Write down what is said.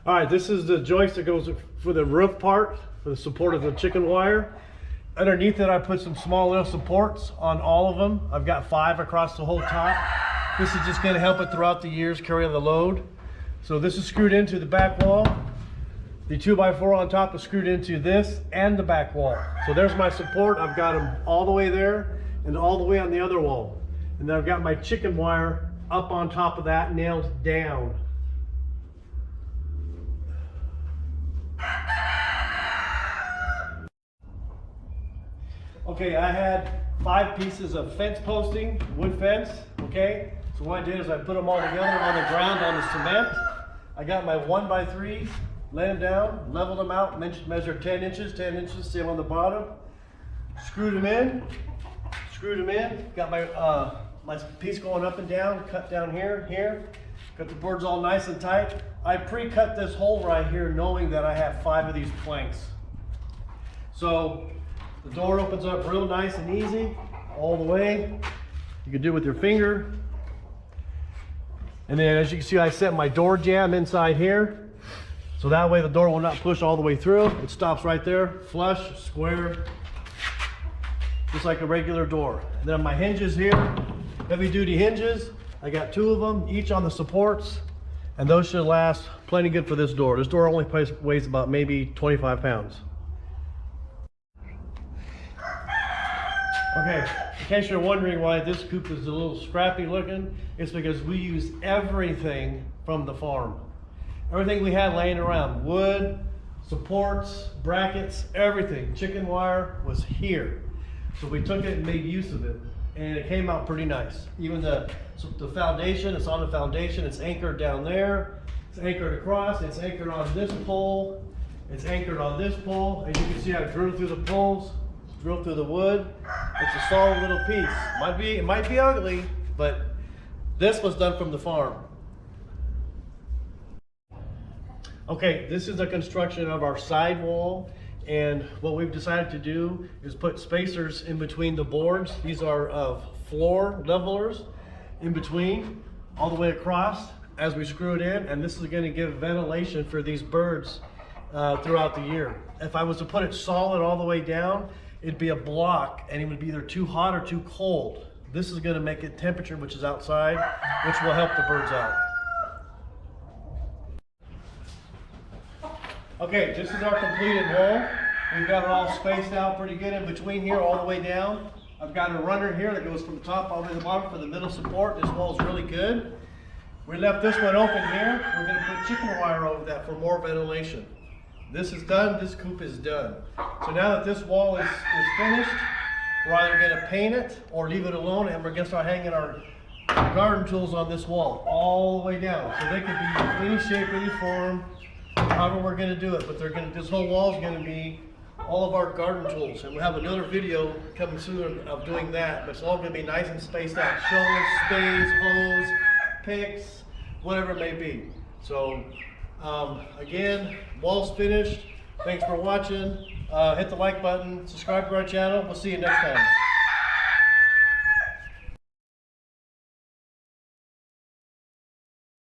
All right, this is the joist that goes for the roof part, for the support of the chicken wire. Underneath it, I put some small little supports on all of them. I've got 5 across the whole top. This is just going to help it throughout the years carry the load. So this is screwed into the back wall. The 2x4 on top is screwed into this and the back wall. So there's my support. I've got them all the way there and all the way on the other wall. And then I've got my chicken wire up on top of that, nailed down. Okay, I had 5 pieces of fence posting, wood fence, okay? So what I did is I put them all together on the ground on the cement. I got my 1x3s, laid them down, leveled them out, measured 10 inches, same on the bottom. Screwed them in, got my my piece going up and down, cut down here, got the boards all nice and tight. I pre-cut this hole right here knowing that I have 5 of these planks. So the door opens up real nice and easy, all the way. You can do it with your finger. And then as you can see, I set my door jamb inside here. So that way the door will not push all the way through. It stops right there, flush, square, just like a regular door. And then my hinges here, heavy duty hinges. I got 2 of them, each on the supports. And those should last plenty good for this door. This door only weighs about maybe 25 pounds. Okay, in case you're wondering why this coop is a little scrappy looking, it's because we use everything from the farm. Everything we had laying around, wood, supports, brackets, everything. Chicken wire was here. So we took it and made use of it, and it came out pretty nice. Even the foundation, it's on the foundation, it's anchored down there, it's anchored across, it's anchored on this pole, it's anchored on this pole. As you can see, I drilled through the poles, drilled through the wood. It's a solid little piece. It might be ugly, but this was done from the farm. Okay, this is the construction of our side wall, and what we've decided to do is put spacers in between the boards. These are floor levelers in between, all the way across as we screw it in, and this is going to give ventilation for these birds throughout the year. If I was to put it solid all the way down, it'd be a block and it would be either too hot or too cold. This is going to make it temperature, which is outside, which will help the birds out. Okay, this is our completed wall. We've got it all spaced out pretty good in between here all the way down. I've got a runner here that goes from the top all the way to the bottom for the middle support. This wall is really good. We left this one open here. We're going to put chicken wire over that for more ventilation. This is done, this coop is done. So now that this wall is finished, we're either going to paint it or leave it alone, and we're going to start hanging our garden tools on this wall all the way down. So they can be any shape, any form, however we're going to do it. But this whole wall is going to be all of our garden tools. And we'll have another video coming soon of doing that. But it's all going to be nice and spaced out. Shovels, spades, hoes, picks, whatever it may be. So again, wall's finished. Thanks for watching. Hit the like button, subscribe to our channel. We'll see you next time.